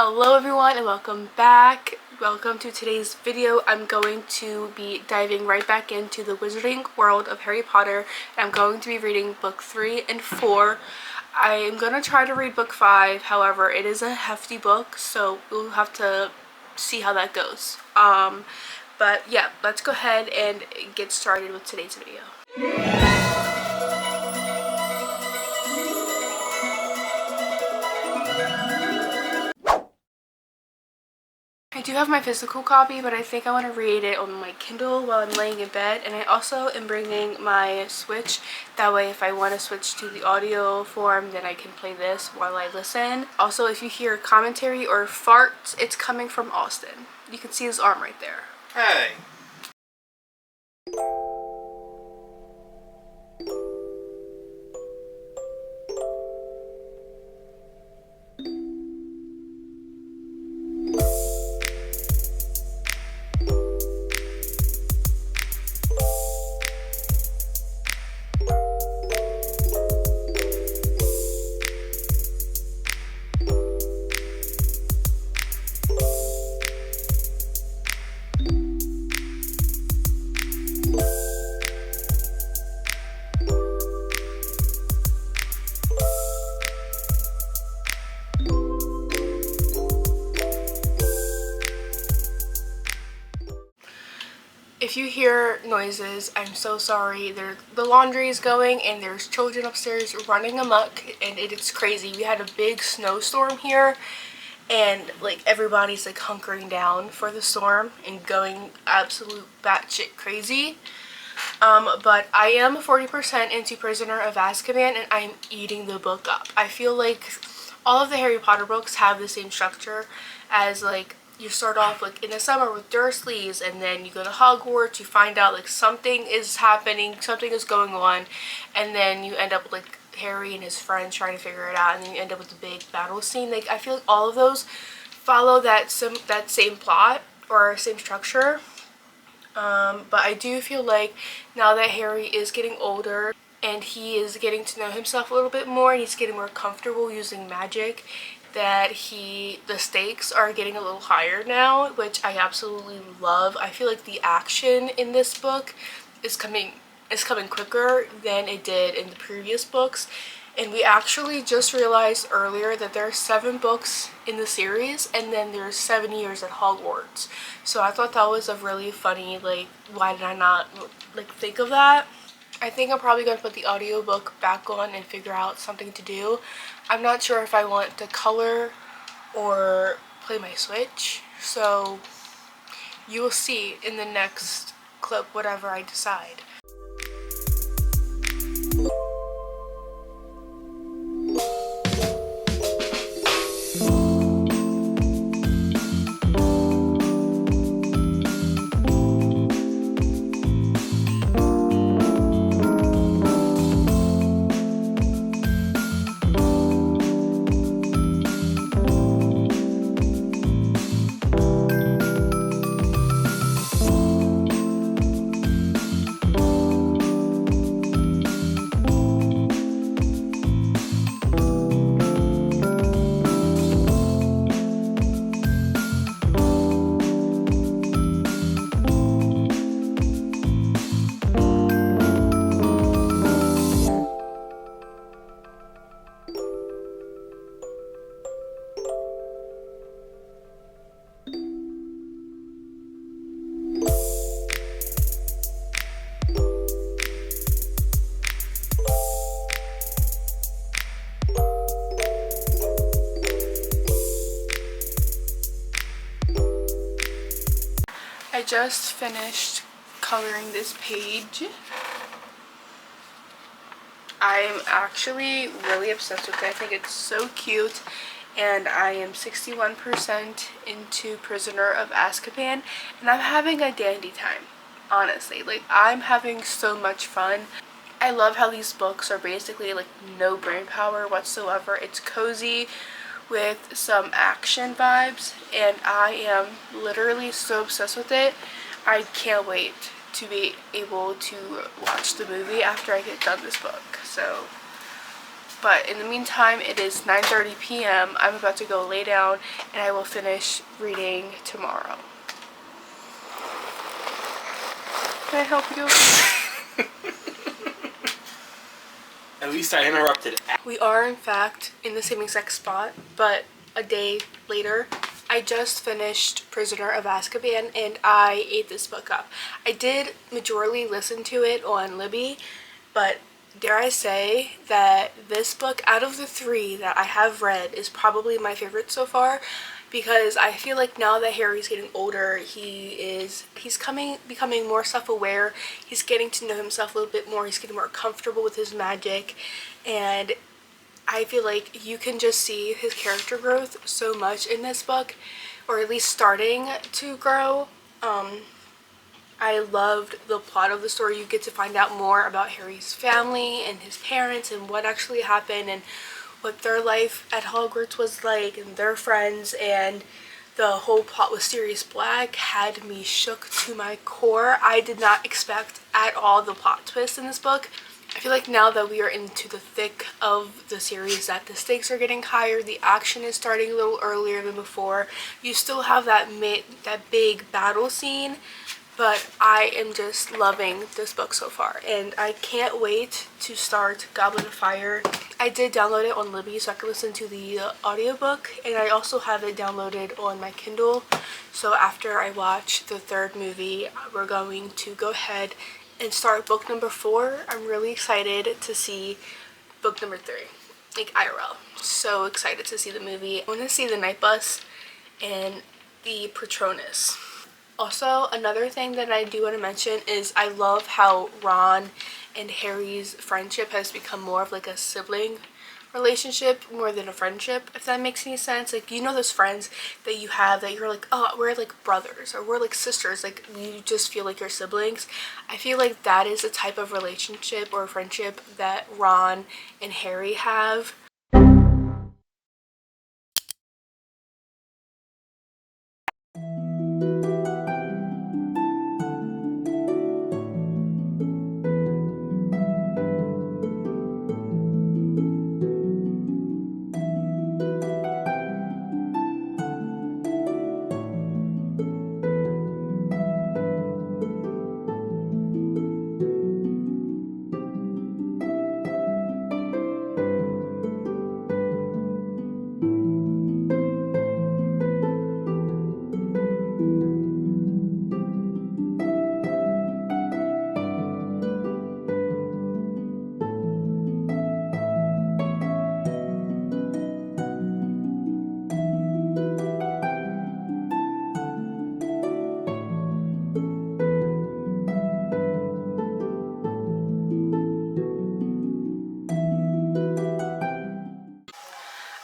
Hello everyone and welcome back. Welcome to today's video. I'm going to be diving right back into the wizarding world of Harry Potter. And I'm going to be reading book 3 and 4. I am going to try to read book 5, however it is a hefty book, so we'll have to see how that goes. But yeah, let's go ahead and get started with today's video. I do have my physical copy, but I think I want to read it on my Kindle while I'm laying in bed. And I also am bringing my Switch. That way if I want to switch to the audio form, then I can play this while I listen. Also, if you hear commentary or farts, it's coming from Austin. You can see his arm right there. Hey! If you hear noises, I'm so sorry. The laundry is going and there's children upstairs running amok and it's crazy. We had a big snowstorm here and like everybody's like hunkering down for the storm and going absolute batshit crazy. But I am 40% into Prisoner of Azkaban and I'm eating the book up. I feel like all of the Harry Potter books have the same structure as like you start off like in the summer with Dursleys and then you go to Hogwarts, you find out like something is happening, something is going on, and then you end up with like Harry and his friends trying to figure it out, and then you end up with the big battle scene. Like I feel like all of those follow that same plot or same structure. But I do feel like now that Harry is getting older and he is getting to know himself a little bit more and he's getting more comfortable using magic, that the stakes are getting a little higher now, which I absolutely love. I feel like the action in this book is coming quicker than it did in the previous books. And we actually just realized earlier that there are 7 books in the series and then there's 7 years at Hogwarts. So I thought that was a really funny, like, why did I not like think of that? I think I'm probably going to put the audiobook back on and figure out something to do. I'm not sure if I want to color or play my Switch, so you will see in the next clip whatever I decide. I just finished coloring this page. I'm actually really obsessed with it. I think it's so cute, and I am 61% into Prisoner of Azkaban, and I'm having a dandy time, honestly. Like, I'm having so much fun. I love how these books are basically like no brain power whatsoever. It's cozy with some action vibes, and I am literally so obsessed with it. I can't wait to be able to watch the movie after I get done this book. So But in the meantime, it is 9:30 p.m. I'm about to go lay down and I will finish reading tomorrow. Can I help you? At least I interrupted. We are in fact in the same exact spot, but a day later. I just finished Prisoner of Azkaban and I ate this book up. I did majorly listen to it on Libby, but dare I say that this book, out of the 3 that I have read, is probably my favorite so far, because I feel like now that Harry's getting older, he's becoming more self-aware. He's getting to know himself a little bit more. He's getting more comfortable with his magic, and I feel like you can just see his character growth so much in this book, or at least starting to grow. I loved the plot of the story. You get to find out more about Harry's family and his parents and what actually happened and what their life at Hogwarts was like and their friends, and the whole plot with Sirius Black had me shook to my core. I did not expect at all the plot twist in this book. I feel like now that we are into the thick of the series, that the stakes are getting higher, the action is starting a little earlier than before. You still have that big battle scene, but I am just loving this book so far, and I can't wait to start Goblet of Fire. I did download it on Libby so I could listen to the audiobook, and I also have it downloaded on my Kindle. So after I watch the 3rd movie, we're going to go ahead and start book number 4. I'm really excited to see book number 3, like IRL. So excited to see the movie. I want to see the Night Bus and the Patronus. Also, another thing that I do want to mention is I love how Ron and Harry's friendship has become more of like a sibling relationship more than a friendship, if that makes any sense. Like, you know those friends that you have that you're like, oh, we're like brothers or we're like sisters, like you just feel like you're siblings. I feel like that is a type of relationship or friendship that Ron and Harry have.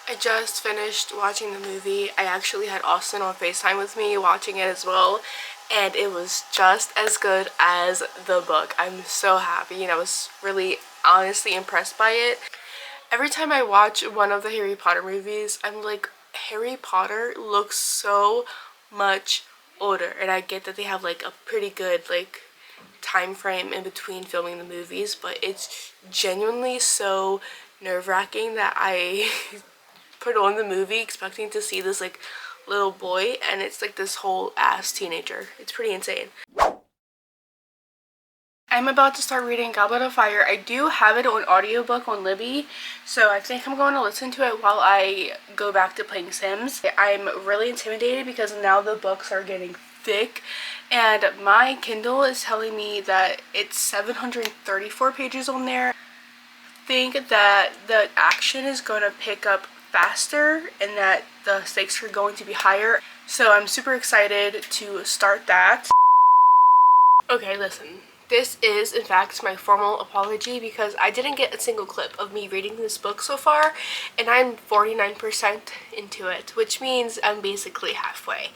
I just finished watching the movie. I actually had Austin on FaceTime with me watching it as well, and it was just as good as the book. I'm so happy, and I was really honestly impressed by it. Every time I watch one of the Harry Potter movies, I'm like, Harry Potter looks so much older, and I get that they have like a pretty good like time frame in between filming the movies, but it's genuinely so nerve-wracking that I put on the movie expecting to see this like little boy, and it's like this whole ass teenager. It's pretty insane. I'm about to start reading Goblet of Fire. I do have it on audiobook on Libby, so I think I'm going to listen to it while I go back to playing Sims. I'm really intimidated because now the books are getting thick, and my Kindle is telling me that it's 734 pages on there. I think that the action is going to pick up faster and that the stakes are going to be higher, so I'm super excited to start that. Okay, listen. This is, in fact, my formal apology because I didn't get a single clip of me reading this book so far, and I'm 49% into it, which means I'm basically halfway.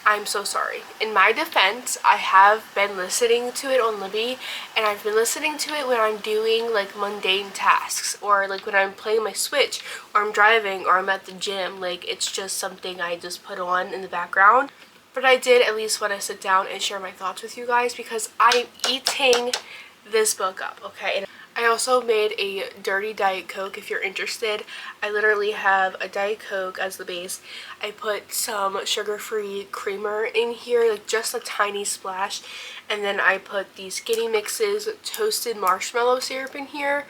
I'm so sorry. In my defense, I have been listening to it on Libby, and I've been listening to it when I'm doing like mundane tasks, or like when I'm playing my Switch, or I'm driving, or I'm at the gym. Like, it's just something I just put on in the background. But I did at least want to sit down and share my thoughts with you guys because I'm eating this book up, okay? And I also made a dirty Diet Coke if you're interested. I literally have a Diet Coke as the base. I put some sugar-free creamer in here, like just a tiny splash. And then I put the Skinny Mix's toasted marshmallow syrup in here.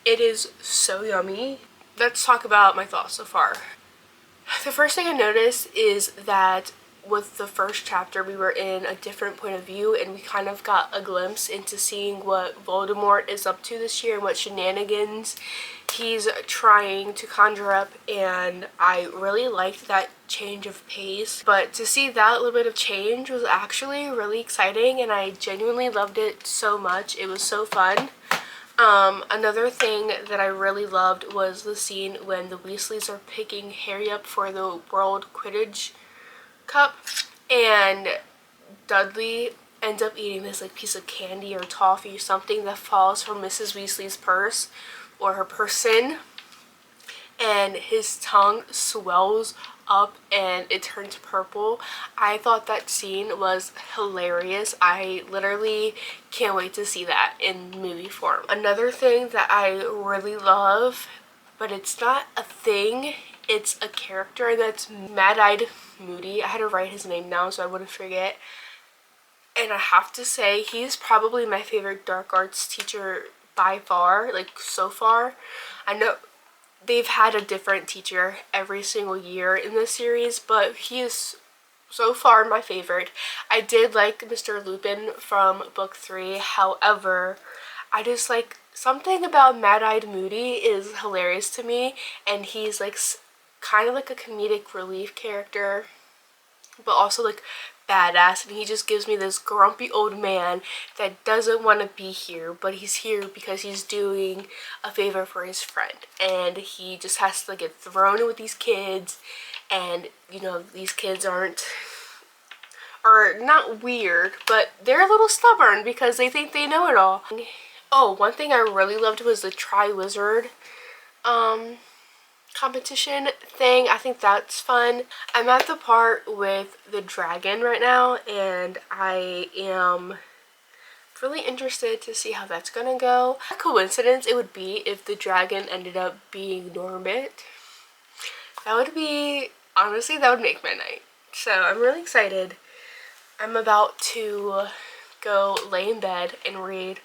It is so yummy. Let's talk about my thoughts so far. The first thing I noticed is that with the first chapter, we were in a different point of view, and we kind of got a glimpse into seeing what Voldemort is up to this year and what shenanigans he's trying to conjure up, and I really liked that change of pace. But to see that little bit of change was actually really exciting, and I genuinely loved it so much. It was so fun. Another thing that I really loved was the scene when the Weasleys are picking Harry up for the World Quidditch Cup, and Dudley ends up eating this like piece of candy or toffee or something that falls from Mrs. Weasley's purse or her person, and his tongue swells up and it turns purple. I thought that scene was hilarious. I literally can't wait to see that in movie form. Another thing that I really love, but it's not a thing, it's a character, and that's Mad-Eyed Moody. I had to write his name down so I wouldn't forget. And I have to say, he's probably my favorite dark arts teacher by far, like so far. I know they've had a different teacher every single year in this series, but he is so far my favorite. I did like Mr. Lupin from book 3, however, I just like something about Mad-Eyed Moody is hilarious to me, and he's like kind of like a comedic relief character, but also like badass, and he just gives me this grumpy old man that doesn't want to be here, but he's here because he's doing a favor for his friend, and he just has to get thrown in with these kids, and you know, these kids are not weird, but they're a little stubborn because they think they know it all. Oh, one thing I really loved was the Triwizard competition thing. I think that's fun. I'm at the part with the dragon right now, and I am really interested to see how that's gonna go. A coincidence it would be if the dragon ended up being Norbit. That would be, honestly, that would make my night. So I'm really excited. I'm about to go lay in bed and read.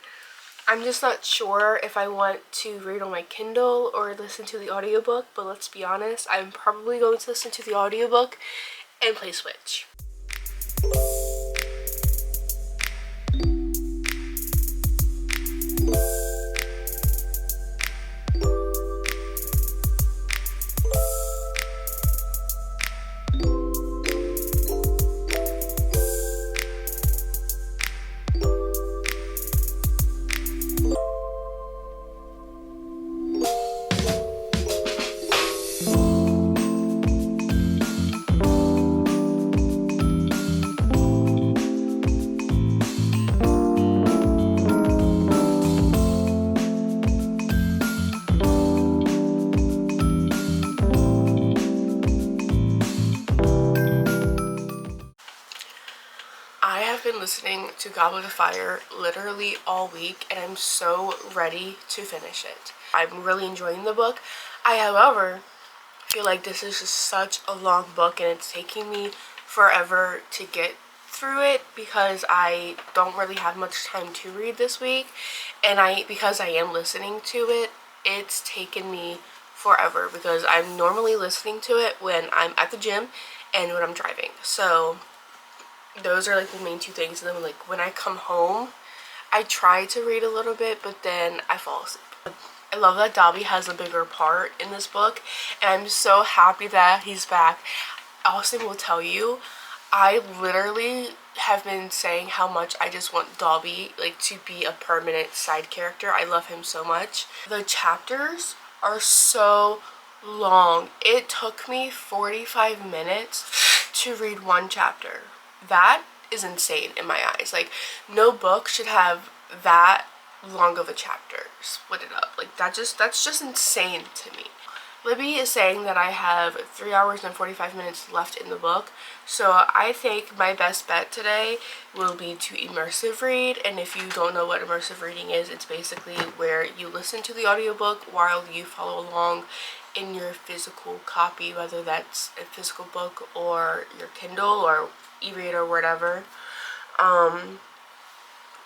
I'm just not sure if I want to read on my Kindle or listen to the audiobook, but let's be honest, I'm probably going to listen to the audiobook and play Switch. Been listening to Goblet of Fire literally all week, and I'm so ready to finish it. I'm really enjoying the book. I, however, feel like this is just such a long book, and it's taking me forever to get through it because I don't really have much time to read this week, and because I am listening to it, it's taken me forever because I'm normally listening to it when I'm at the gym and when I'm driving. So those are like the main two things. And then like when I come home, I try to read a little bit, but then I fall asleep. I love that Dobby has a bigger part in this book, and I'm so happy that he's back. Austin will tell you, I literally have been saying how much I just want Dobby like to be a permanent side character. I love him so much. The chapters are so long. It took me 45 minutes to read one chapter. That is insane in my eyes. Like, no book should have that long of a chapter split it up. Like, that's just insane to me. Libby is saying that I have 3 hours and 45 minutes left in the book, so I think my best bet today will be to immersive read. And if you don't know what immersive reading is, it's basically where you listen to the audiobook while you follow along in your physical copy, whether that's a physical book or your Kindle or e-reader or whatever.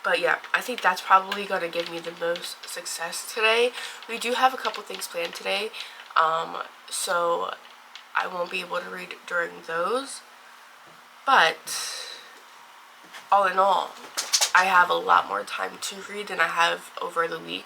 But yeah, I think that's probably going to give me the most success today. We do have a couple things planned today, so I won't be able to read during those. But all in all, I have a lot more time to read than I have over the week.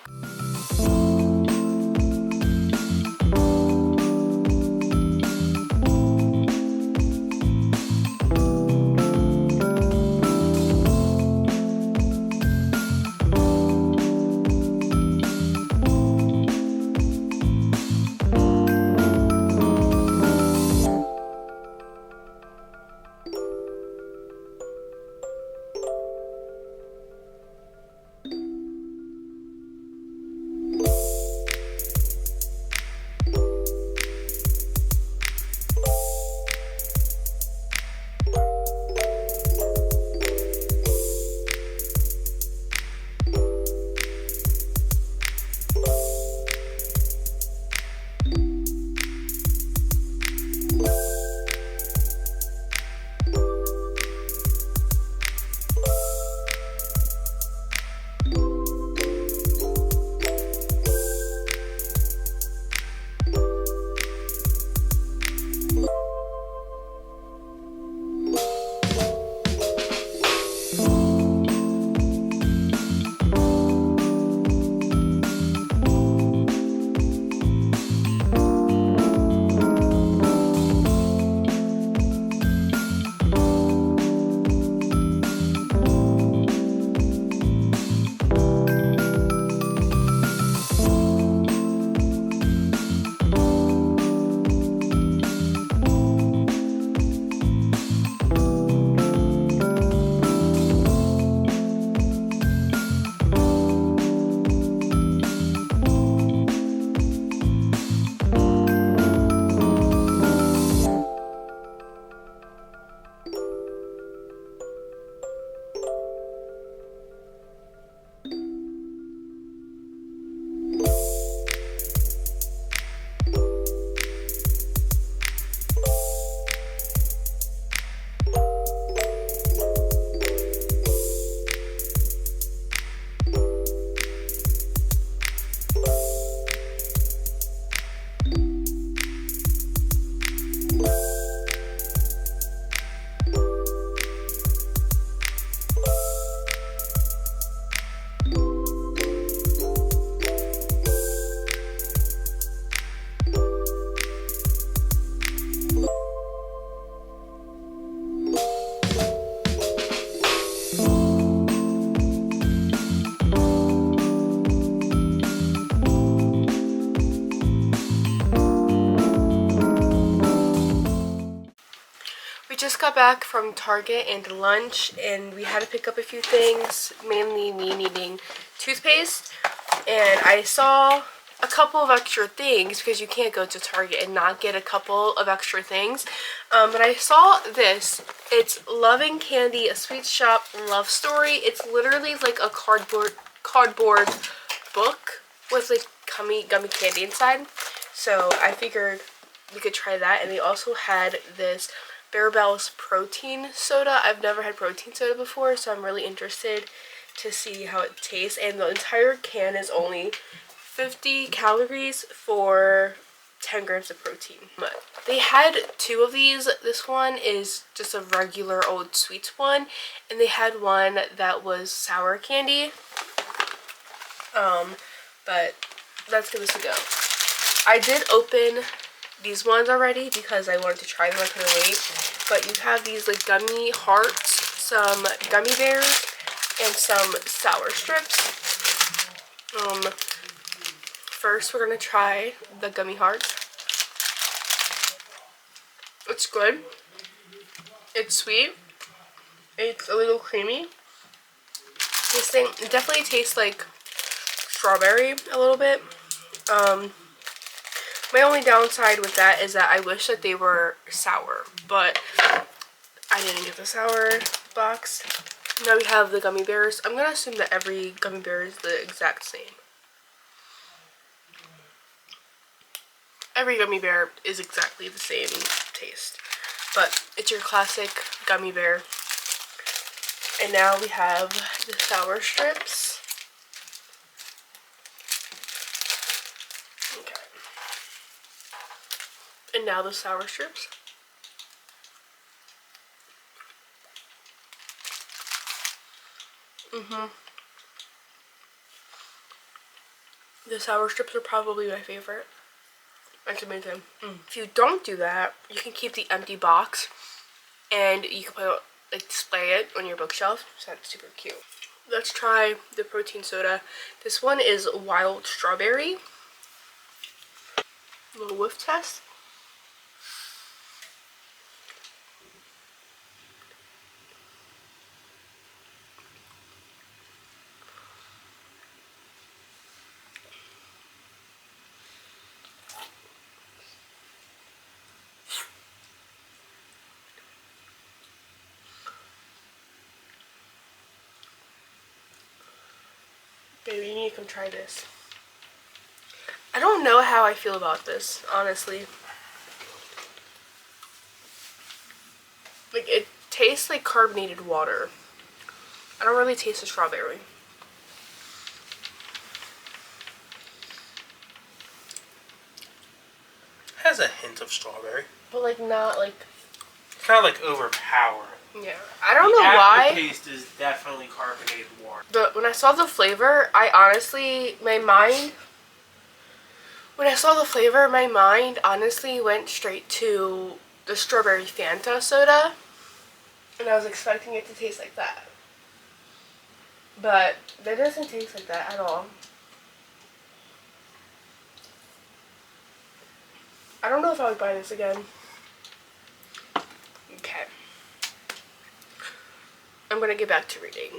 Just got back from Target and lunch, and we had to pick up a few things, mainly me needing toothpaste. And I saw a couple of extra things because you can't go to Target and not get a couple of extra things. But I saw this. It's Loving Candy, a sweet shop love story. It's literally like a cardboard book with like gummy candy inside. So I figured we could try that. And they also had this Barabel's protein soda. I've never had protein soda before, so I'm really interested to see how it tastes. And the entire can is only 50 calories for 10 grams of protein. They had two of these. This one is just a regular old sweets one, and they had one that was sour candy. But let's give this a go. I did open these ones already because I wanted to try them. I couldn't wait. But you have these like gummy hearts, some gummy bears, and some sour strips. First we're gonna try the gummy hearts. It's good. It's sweet. It's a little creamy. This thing definitely tastes like strawberry a little bit. My only downside with that is that I wish that they were sour, but I didn't get the sour box. Now we have the gummy bears. I'm gonna assume that every gummy bear is the exact same. Every gummy bear is exactly the same taste, but it's your classic gummy bear. And now we have the sour strips. Okay. And now the sour strips. The sour strips are probably my favorite. That's amazing. If you don't do that, you can keep the empty box and you can put like display it on your bookshelf. So that's super cute. Let's try the protein soda. This one is wild strawberry. A little whiff test. Baby, you need to come try this. I don't know how I feel about this, honestly. Like, it tastes like carbonated water. I don't really taste the strawberry. It has a hint of strawberry. But like not like... It's kind of like overpowering. Yeah. I don't know why. The aftertaste is definitely carbonated water. But when I saw the flavor, I honestly, when I saw the flavor, my mind honestly went straight to the strawberry Fanta soda. And I was expecting it to taste like that. But that doesn't taste like that at all. I don't know if I would buy this again. Okay. I'm gonna get back to reading.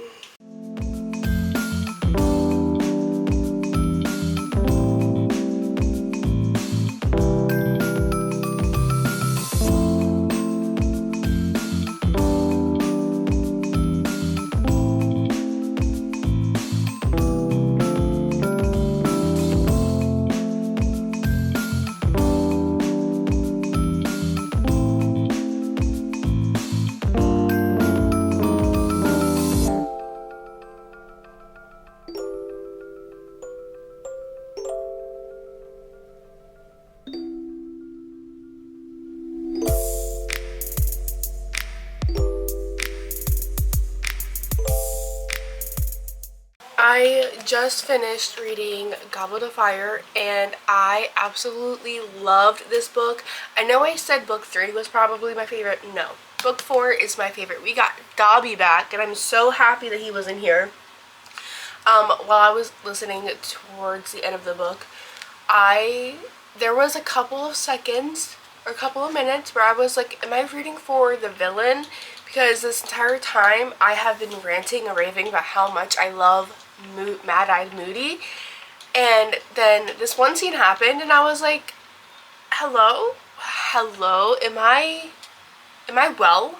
I just finished reading Goblet of Fire and I absolutely loved this book. I know I said book 3 was probably my favorite. No, book 4 is my favorite. We got Dobby back and I'm so happy that he was in here. While I was listening towards the end of the book, there was a couple of seconds or a couple of minutes where I was like, am I rooting for the villain? Because this entire time I have been ranting and raving about how much I love Mad-Eyed Moody, and then this one scene happened and I was like, hello, am I well?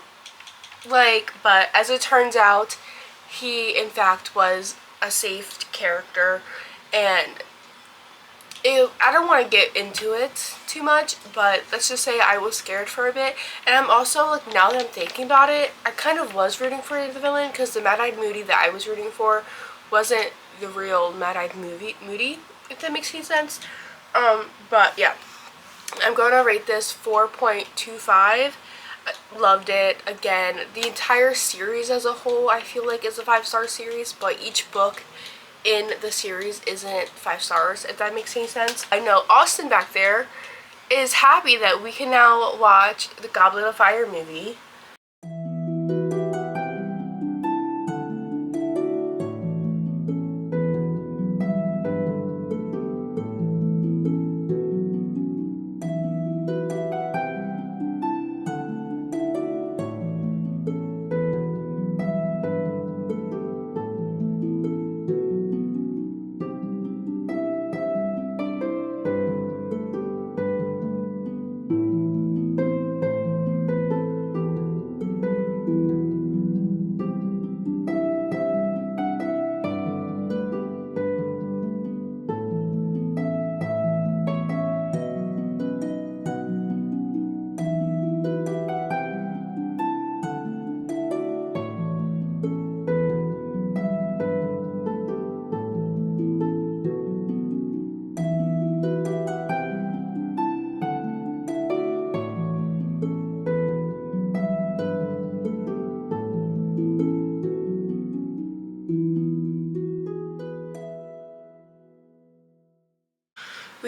Like, but as it turns out, he in fact was a safe character, and I don't want to get into it too much, but let's just say I was scared for a bit. And I'm also, like, now that I'm thinking about it, I kind of was rooting for the villain, because the Mad-Eyed Moody that I was rooting for wasn't the real Mad-Eyed Moody, if that makes any sense. But yeah, I'm going to rate this 4.25. I loved it. Again, the entire series as a whole I feel like is a 5-star series, but each book in the series isn't 5 stars, if that makes any sense. I know Austin back there is happy that we can now watch the Goblet of Fire movie.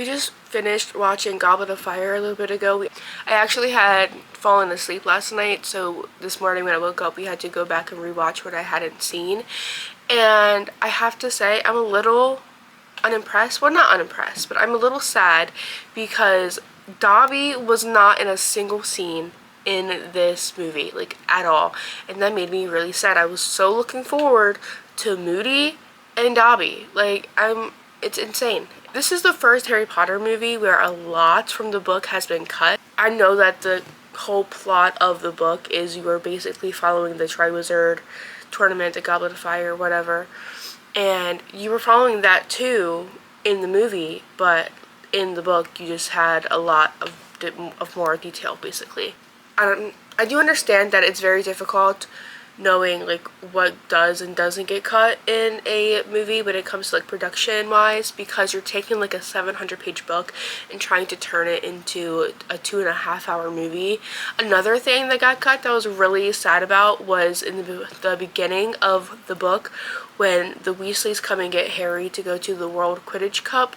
We just finished watching Goblet of Fire a little bit ago. I actually had fallen asleep last night, so this morning when I woke up we had to go back and rewatch what I hadn't seen. And I have to say I'm a little unimpressed. Well, not unimpressed, but I'm a little sad because Dobby was not in a single scene in this movie, like at all. And that made me really sad. I was so looking forward to Moody and Dobby. Like, it's insane. This is the first Harry Potter movie where a lot from the book has been cut. I know that the whole plot of the book is you are basically following the Triwizard Tournament, the Goblet of Fire, whatever. And you were following that too in the movie, but in the book you just had a lot of more detail, basically. I do understand that it's very difficult knowing like what does and doesn't get cut in a movie when it comes to like production wise, because you're taking like a 700-page book and trying to turn it into a 2.5-hour movie. Another thing that got cut that I was really sad about was in the beginning of the book when the Weasleys come and get Harry to go to the World Quidditch Cup.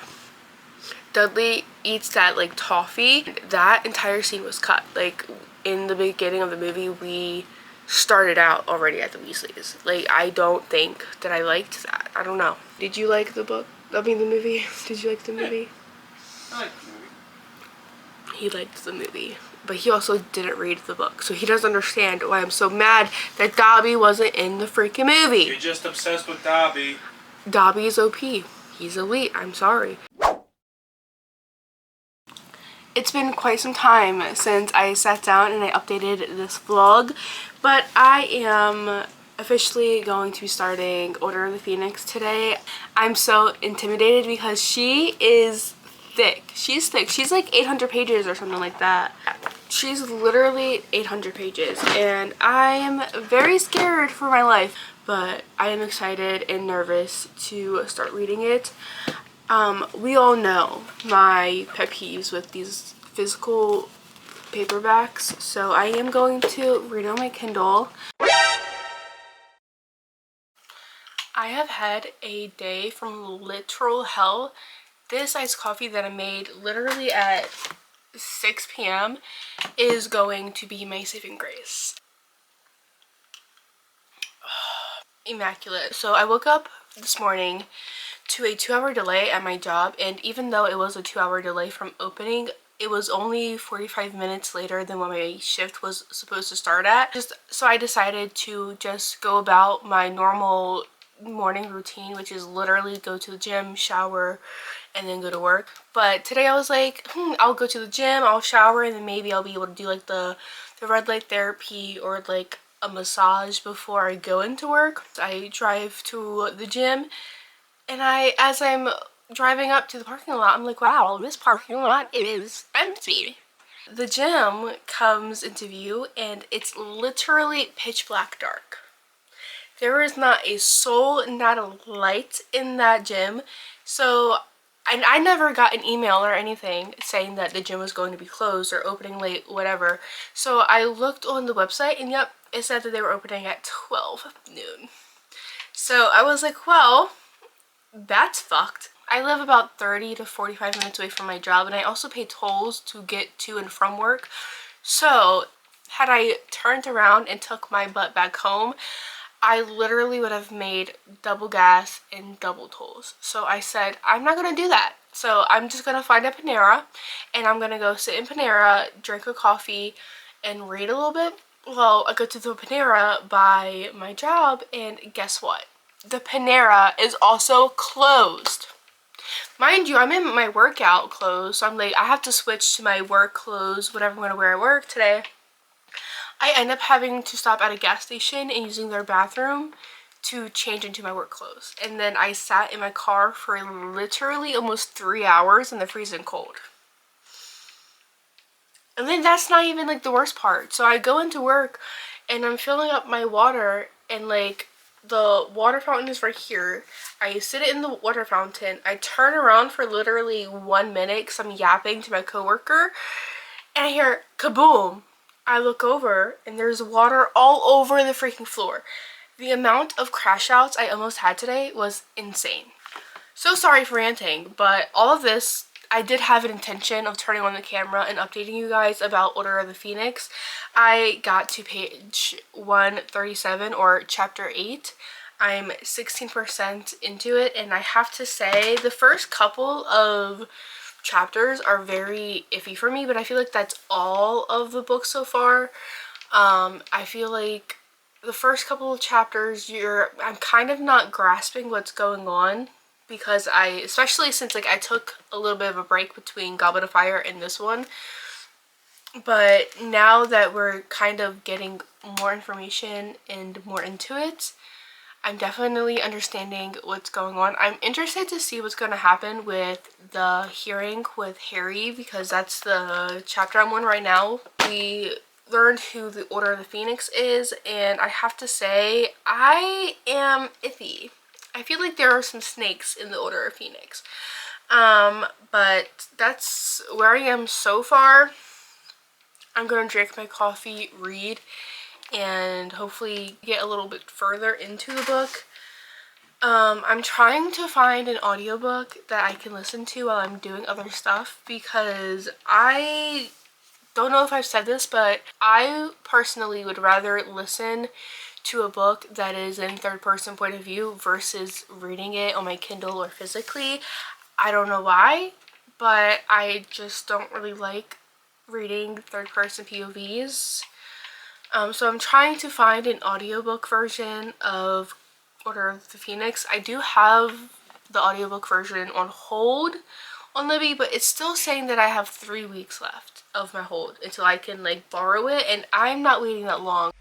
Dudley eats that like toffee. That entire scene was cut. Like in the beginning of the movie we started out already at the Weasleys. Like, I don't think that I liked that. I don't know. Did you like the book? I mean, the movie? Did you like the movie? I like the movie. He liked the movie. But he also didn't read the book. So he doesn't understand why I'm so mad that Dobby wasn't in the freaking movie. You're just obsessed with Dobby. Dobby is OP. He's elite. I'm sorry. It's been quite some time since I sat down and I updated this vlog, but I am officially going to be starting Order of the Phoenix today. I'm so intimidated because she is thick. She's thick. She's like 800 pages or something like that. She's literally 800 pages and I am very scared for my life, but I am excited and nervous to start reading it. We all know my pet peeves with these physical paperbacks, so I am going to read on my Kindle. I have had a day from literal hell. This iced coffee that I made literally at 6 p.m. is going to be my saving grace. Immaculate. So I woke up this morning to a 2-hour delay at my job, and even though it was a 2-hour delay from opening, it was only 45 minutes later than when my shift was supposed to start at. So I decided to just go about my normal morning routine, which is literally go to the gym, shower, and then go to work. But today I was like, I'll go to the gym, I'll shower, and then maybe I'll be able to do like the red light therapy or like a massage before I go into work. I drive to the gym, and as I'm driving up to the parking lot, I'm like, wow, this parking lot is empty. The gym comes into view and it's literally pitch black dark. There is not a soul, not a light in that gym. So I never got an email or anything saying that the gym was going to be closed or opening late, whatever. So I looked on the website and yep, it said that they were opening at 12 noon. So I was like, well, that's fucked. I live about 30 to 45 minutes away from my job, and I also pay tolls to get to and from work. So had I turned around and took my butt back home, I literally would have made double gas and double tolls. So I said, I'm not going to do that. So I'm just going to find a Panera, and I'm going to go sit in Panera, drink a coffee, and read a little bit. Well, I go to the Panera by my job, and guess what? The Panera is also closed. Mind you, I'm in my workout clothes, so I'm like, I have to switch to my work clothes, whatever I'm going to wear at work today. I end up having to stop at a gas station and using their bathroom to change into my work clothes. And then I sat in my car for literally almost 3 hours in the freezing cold. And then that's not even like the worst part. So I go into work and I'm filling up my water, and like the water fountain is right here. I sit in the water fountain. I turn around for literally 1 minute because I'm yapping to my coworker, and I hear kaboom. I look over and there's water all over the freaking floor. The amount of crash outs I almost had today was insane. So sorry for ranting, but all of this I did have an intention of turning on the camera and updating you guys about Order of the Phoenix. I got to page 137 or chapter 8. I'm 16% into it, and I have to say the first couple of chapters are very iffy for me, but I feel like that's all of the book so far. I feel like the first couple of chapters I'm kind of not grasping what's going on, because especially since like I took a little bit of a break between Goblet of Fire and this one. But now that we're kind of getting more information and more into it, I'm definitely understanding what's going on. I'm interested to see what's going to happen with the hearing with Harry, because that's the chapter I'm on right now. We learned who the Order of the Phoenix is, and I have to say I am iffy. I feel like there are some snakes in the Order of Phoenix. But that's where I am so far. I'm gonna drink my coffee, read, and hopefully get a little bit further into the book. I'm trying to find an audiobook that I can listen to while I'm doing other stuff, because I don't know if I've said this, but I personally would rather listen to a book that is in third person point of view versus reading it on my Kindle or physically. I don't know why, but I just don't really like reading third person POVs. So I'm trying to find an audiobook version of Order of the Phoenix. I do have the audiobook version on hold on Libby, but it's still saying that I have 3 weeks left of my hold until I can like borrow it, and I'm not waiting that long.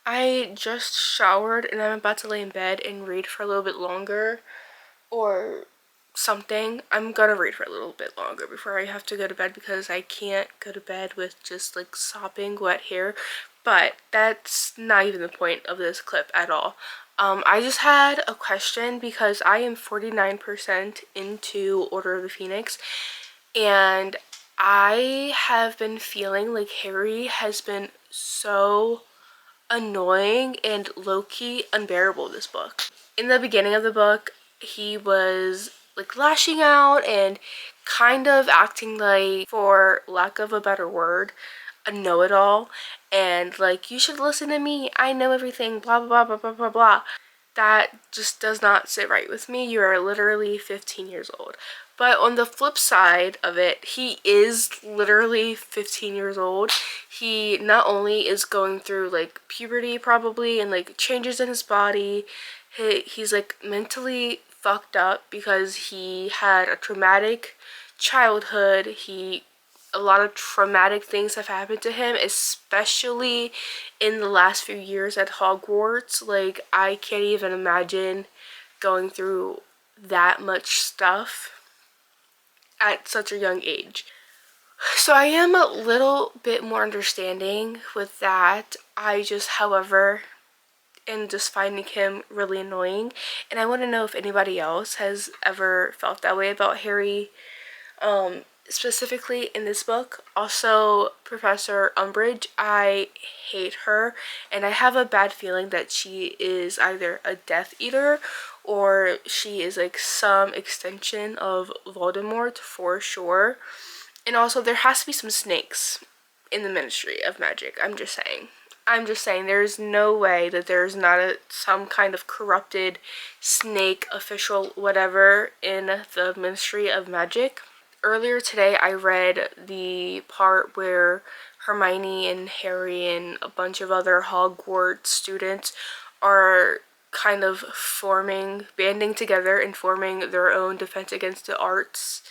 I just showered and I'm about to lay in bed and read for a little bit longer or something. I'm gonna read for a little bit longer before I have to go to bed, because I can't go to bed with just like sopping wet hair. But that's not even the point of this clip at all. I just had a question, because I am 49% into Order of the Phoenix, and I have been feeling like Harry has been so annoying and low-key unbearable this book. In the beginning of the book, he was like lashing out and kind of acting like, for lack of a better word, a know-it-all, and like, you should listen to me, I know everything, blah blah blah blah blah blah. That just does not sit right with me. You are literally 15 years old. But on the flip side of it, he is literally 15 years old. He not only is going through like puberty probably and like changes in his body, he's like mentally fucked up because he had a traumatic childhood. A lot of traumatic things have happened to him, especially in the last few years at Hogwarts. Like, I can't even imagine going through that much stuff at such a young age. So I am a little bit more understanding with that. I just, however, am just finding him really annoying, and I want to know if anybody else has ever felt that way about Harry, specifically in this book. Also, Professor Umbridge, I hate her, and I have a bad feeling that she is either a Death Eater or she is like some extension of Voldemort for sure. And also, there has to be some snakes in the Ministry of Magic. I'm just saying there's no way that there's not some kind of corrupted snake official whatever in the Ministry of Magic. Earlier today, I read the part where Hermione and Harry and a bunch of other Hogwarts students are kind of banding together and forming their own Defense Against the Arts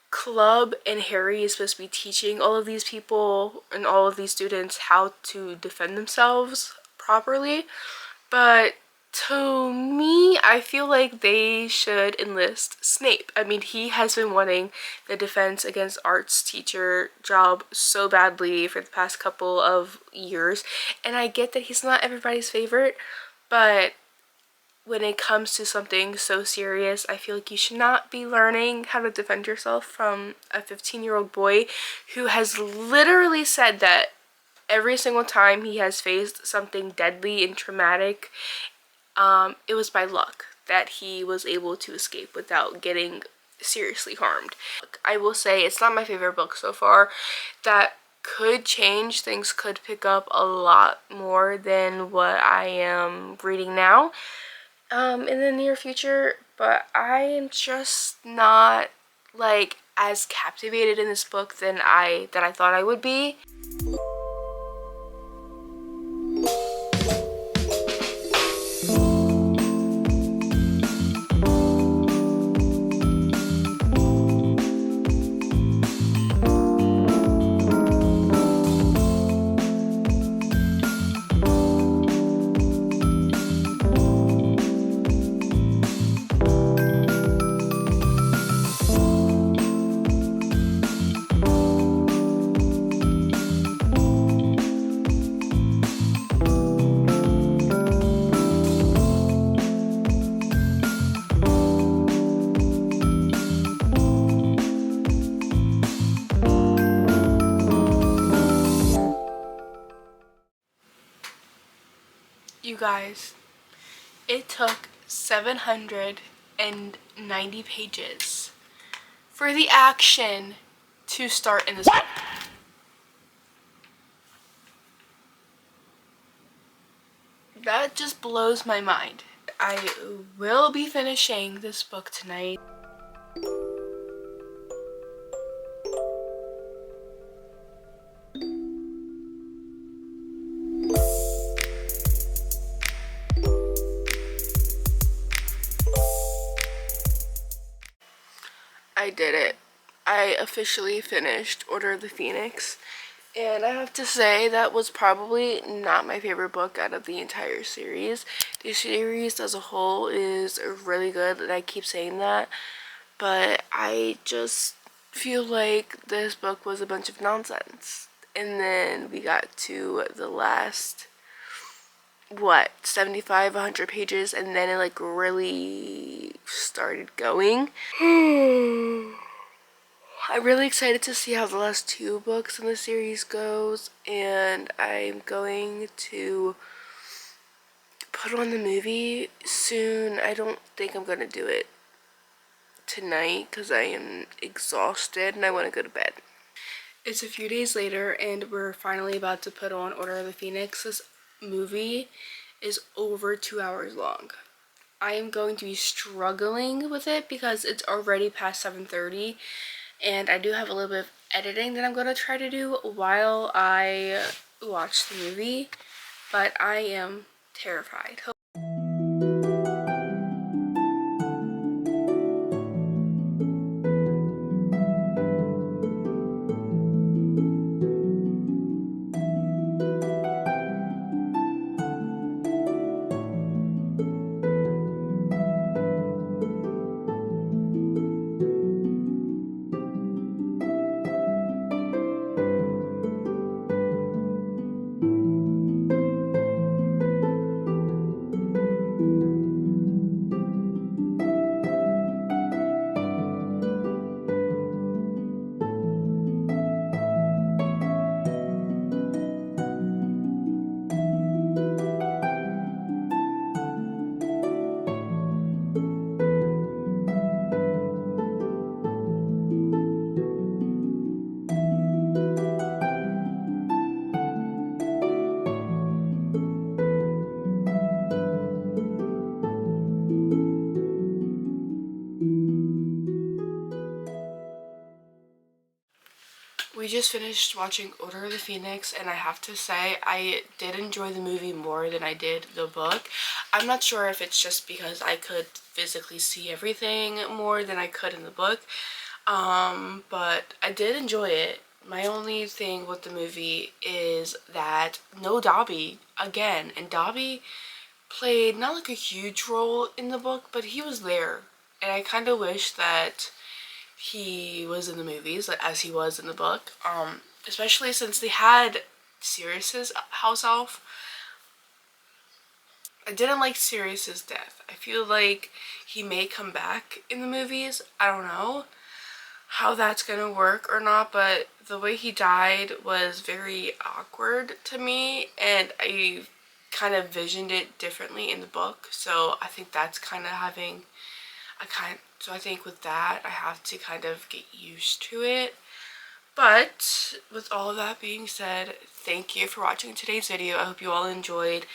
club, and Harry is supposed to be teaching all of these people and all of these students how to defend themselves properly. But To me, I feel like they should enlist Snape. I mean, he has been wanting the defense against arts teacher job so badly for the past couple of years, and I get that he's not everybody's favorite, but when it comes to something so serious, I feel like you should not be learning how to defend yourself from a 15-year-old boy who has literally said that every single time he has faced something deadly and traumatic, it was by luck that he was able to escape without getting seriously harmed. I will say it's not my favorite book so far. That could change. Things could pick up a lot more than what I am reading now in the near future, but I am just not like as captivated in this book than I thought I would be. You guys, it took 790 pages for the action to start in this book. That just blows my mind. I will be finishing this book tonight. I did it. I officially finished Order of the Phoenix, and I have to say that was probably not my favorite book out of the entire series. The series as a whole is really good, and I keep saying that, but I just feel like this book was a bunch of nonsense. And then we got to the last, what, 75, 100 pages, and then it like really started going. I'm really excited to see how the last two books in the series goes, and I'm going to put on the movie soon. I don't think I'm going to do it tonight because I am exhausted and I want to go to bed. It's a few days later and we're finally about to put on Order of the Phoenix. This movie is over 2 hours long. I am going to be struggling with it because it's already past 7:30, and I do have a little bit of editing that I'm going to try to do while I watch the movie, but I am terrified. We just finished watching Order of the Phoenix, and I have to say I did enjoy the movie more than I did the book. I'm not sure if it's just because I could physically see everything more than I could in the book, but I did enjoy it. My only thing with the movie is that no Dobby again, and Dobby played not like a huge role in the book, but he was there. And I kind of wish that he was in the movies as he was in the book. Especially since they had Sirius's house elf. I didn't like Sirius's death. I feel like he may come back in the movies. I don't know how that's gonna work or not, but the way he died was very awkward to me, and I kind of visioned it differently in the book. So I think that's kind of having so I think with that I have to kind of get used to it. But with all of that being said, thank you for watching today's video. I hope you all enjoyed.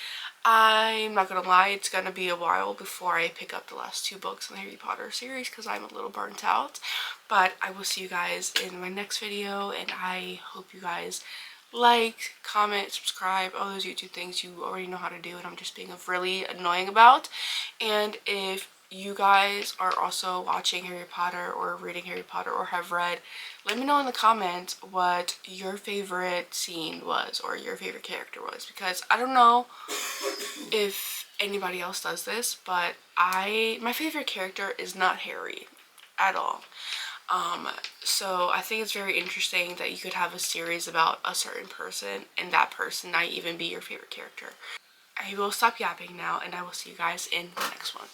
I'm not gonna lie, it's gonna be a while before I pick up the last 2 books in the Harry Potter series because I'm a little burnt out. But I will see you guys in my next video, and I hope you guys like, comment, subscribe, all those YouTube things you already know how to do and I'm just being really annoying about. And if you guys are also watching Harry Potter or reading Harry Potter or have read, let me know in the comments what your favorite scene was or your favorite character was, because I don't know if anybody else does this, but my favorite character is not Harry at all. So I think it's very interesting that you could have a series about a certain person and that person not even be your favorite character. I will stop yapping now, and I will see you guys in the next one.